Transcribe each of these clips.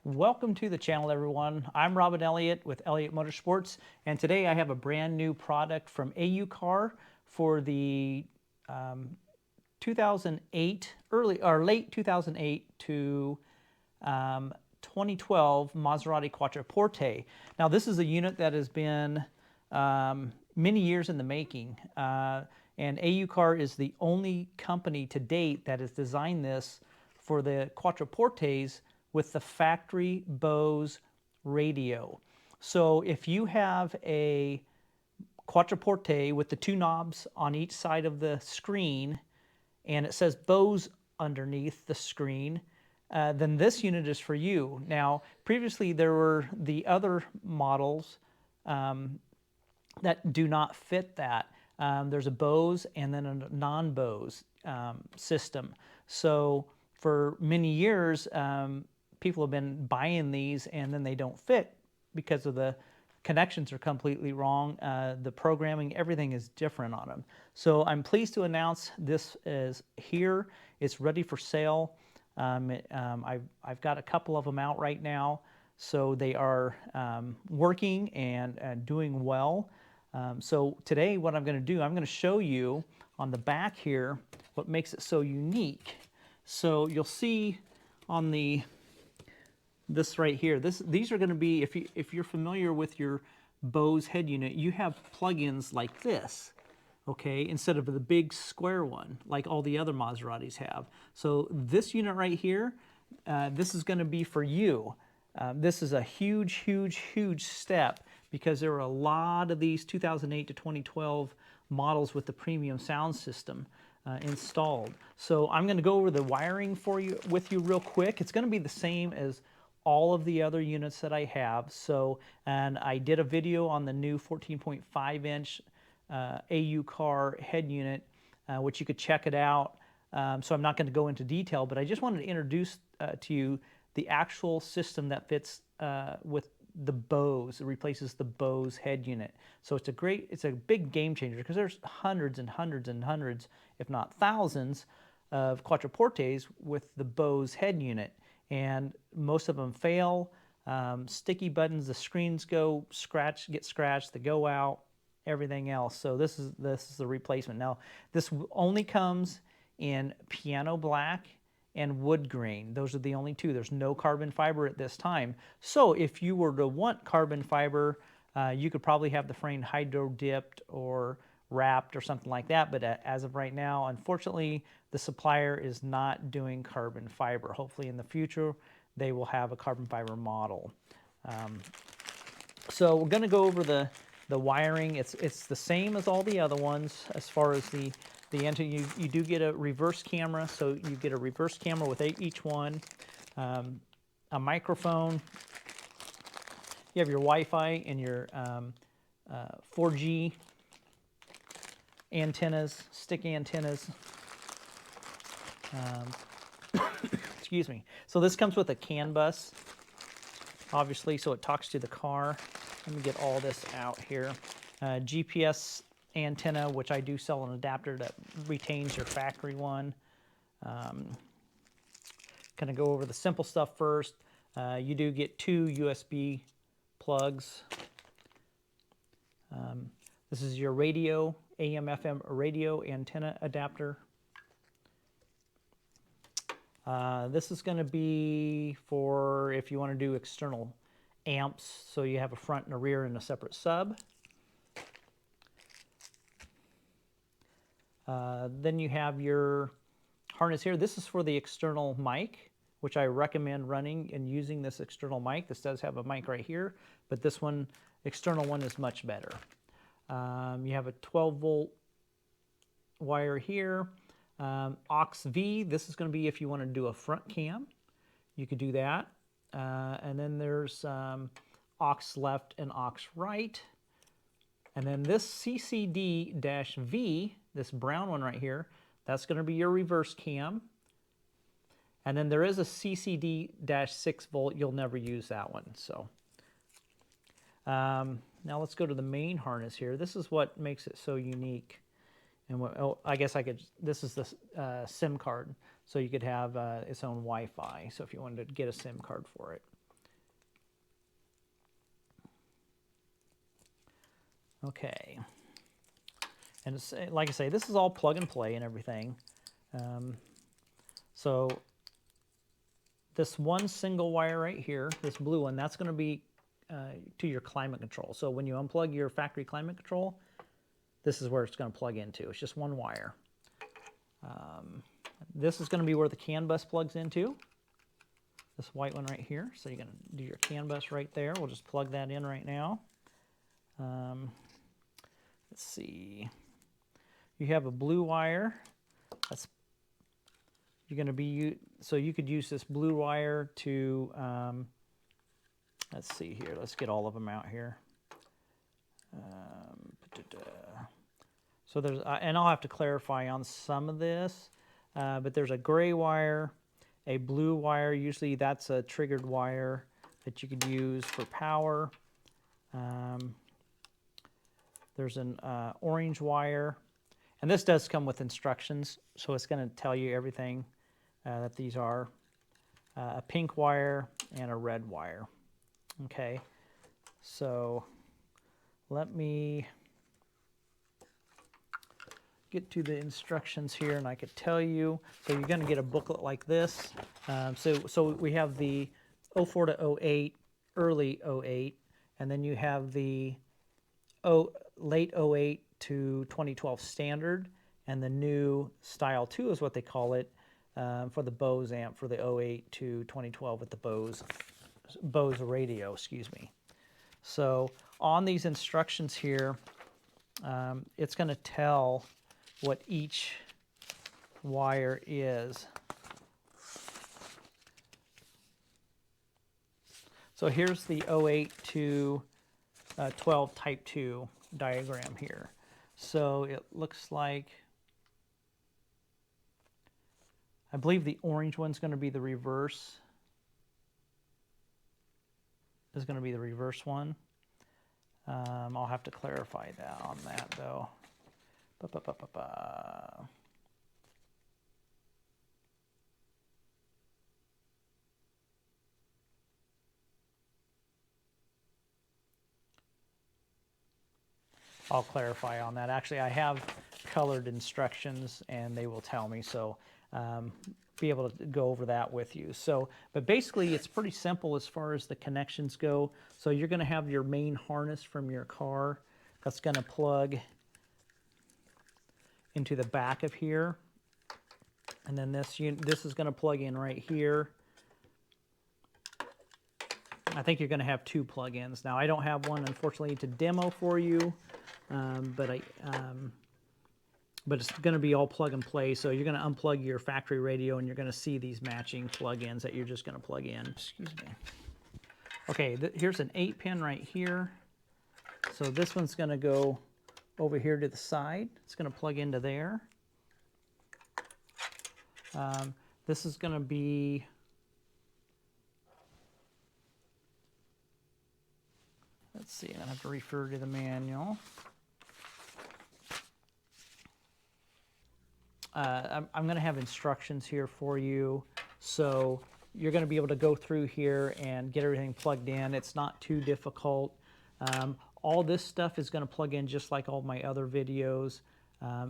Welcome to the channel, everyone. I'm Robin Elliott with Elliott Motorsports, and today I have a brand new product from AuCar for the 2008, early or late 2008 to 2012 Maserati Quattroporte. Now, this is a unit that has been many years in the making, and AuCar is the only company to date that has designed this for the Quattroportes with the factory BOSE radio. So if you have a Quattroporte with the two knobs on each side of the screen and it says BOSE underneath the screen, then this unit is for you. Now, previously there were the other models that do not fit that. There's a BOSE and then a non-BOSE system. So for many years, people have been buying these and then they don't fit because of the connections are completely wrong. The programming, everything is different on them. So I'm pleased to announce this is here. It's ready for sale. I've got a couple of them out right now. So they are working and doing well. So today what I'm going to do, I'm going to show you on the back here what makes it so unique. So you'll see on this right here, these are going to be, if you're familiar with your BOSE head unit, you have plugins like this, okay, instead of the big square one like all the other Maseratis have. So this unit right here, this is going to be for you. This is a huge, huge, huge step because there are a lot of these 2008 to 2012 models with the premium sound system installed. So I'm going to go over the wiring with you real quick. It's going to be the same as all of the other units that I have. So, and I did a video on the new 14.5 inch AuCar head unit, which you could check it out. So I'm not going to go into detail, but I just wanted to introduce to you the actual system that fits with the BOSE. It replaces the BOSE head unit. So it's a big game changer because there's hundreds and hundreds and hundreds, if not thousands, of Quattroportes with the BOSE head unit. And most of them fail. Sticky buttons, the screens get scratched, they go out, everything else. So this is the replacement. Now, this only comes in piano black and wood grain. Those are the only two. There's no carbon fiber at this time. So if you were to want carbon fiber, you could probably have the frame hydro dipped or wrapped or something like that. But as of right now, unfortunately, the supplier is not doing carbon fiber. Hopefully in the future, they will have a carbon fiber model. So we're going to go over the wiring. It's the same as all the other ones as far as the engine. You do get a reverse camera, so you get a reverse camera with each one, a microphone. You have your Wi-Fi and your 4G antennas, stick antennas. Excuse me. So this comes with a CAN bus, obviously, so it talks to the car. Let me get all this out here. GPS antenna, which I do sell an adapter that retains your factory one. Kind of go over the simple stuff first. You do get two USB plugs. This is your radio, AM/FM radio antenna adapter. This is going to be for if you want to do external amps, so you have a front and a rear and a separate sub. Then you have your harness here. This is for the external mic, which I recommend running and using this external mic. This does have a mic right here, but this one, external one, is much better. You have a 12-volt wire here. Aux V, this is going to be if you want to do a front cam. You could do that. And then there's aux left and aux right. And then this CCD-V, this brown one right here, that's going to be your reverse cam. And then there is a CCD-6 volt. You'll never use that one. So now let's go to the main harness here. This is what makes it so unique. And I guess this is the SIM card. So you could have its own Wi-Fi. So if you wanted to get a SIM card for it. Okay. And it's, like I say, this is all plug and play and everything. So this one single wire right here, this blue one, that's going to be to your climate control. So when you unplug your factory climate control, this is where it's going to plug into. It's just one wire. This is going to be where the CAN bus plugs into. This white one right here. So you're going to do your CAN bus right there. We'll just plug that in right now. Let's see. You have a blue wire. That's you're going to be, so you could use this blue wire to, let's see here. Let's get all of them out here. So there's, and I'll have to clarify on some of this, but there's a gray wire, a blue wire. Usually that's a triggered wire that you could use for power. There's an orange wire, and this does come with instructions, so it's going to tell you everything that these are. A pink wire and a red wire. Okay, so let me get to the instructions here, and I could tell you. So you're going to get a booklet like this. So we have the 04 to 08, early 08, and then you have the late 08 to 2012 standard, and the new style 2 is what they call it for the BOSE amp for the 08 to 2012 with the BOSE radio, excuse me. So on these instructions here, it's going to tell what each wire is. So here's the 08 to 12 type 2 diagram here. So it looks like, I believe the orange one's going to be the reverse. Is going to be the reverse one. I'll have to clarify that on that though. I'll clarify on that. Actually, I have colored instructions and they will tell me, so be able to go over that with you. So, but basically it's pretty simple as far as the connections go. So you're going to have your main harness from your car that's going to plug into the back of here, and then this is going to plug in right here. I think you're going to have 2 plug-ins. Now I don't have one, unfortunately, to demo for you, but it's going to be all plug and play. So you're going to unplug your factory radio, and you're going to see these matching plug-ins that you're just going to plug in. Excuse me. Okay, here's an 8-pin right here. So this one's going to go over here to the side. It's going to plug into there. This is going to be, let's see, I'm going to have to refer to the manual. I'm going to have instructions here for you, so you're going to be able to go through here and get everything plugged in. It's not too difficult. All this stuff is going to plug in just like all my other videos.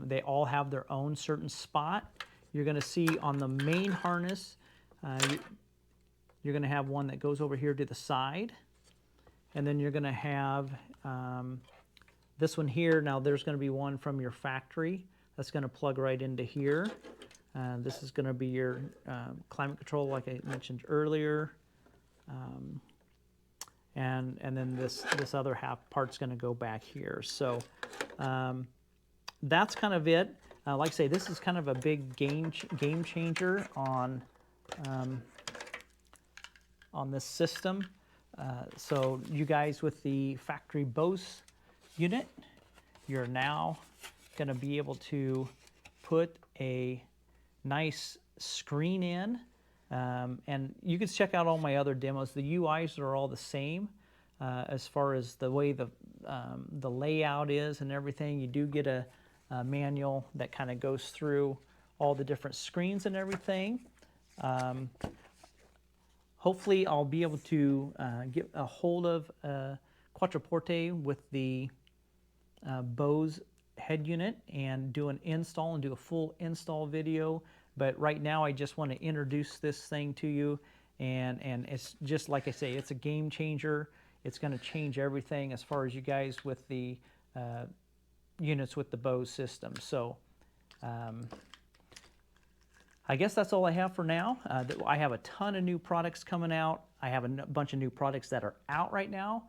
They all have their own certain spot. You're going to see on the main harness, you're going to have one that goes over here to the side, and then you're going to have this one here. Now there's going to be one from your factory that's going to plug right into here. This is going to be your climate control, like I mentioned earlier. And then this other half part's going to go back here. So that's kind of it. Like I say, this is kind of a big game changer on this system. So you guys with the factory BOSE unit, you're now going to be able to put a nice screen in. And you can check out all my other demos. The UIs are all the same as far as the way the layout is and everything. You do get a manual that kind of goes through all the different screens and everything. Hopefully I'll be able to get a hold of Quattroporte with the BOSE head unit and do an install and do a full install video. But right now I just want to introduce this thing to you, and it's just like I say, it's a game changer. It's going to change everything as far as you guys with the units with the BOSE system. So I guess that's all I have for now. I have a ton of new products coming out. I have a bunch of new products that are out right now.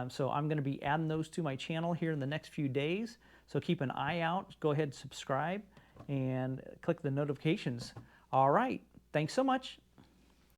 So I'm going to be adding those to my channel here in the next few days. So keep an eye out. Go ahead and subscribe and click the notifications. All right. Thanks so much.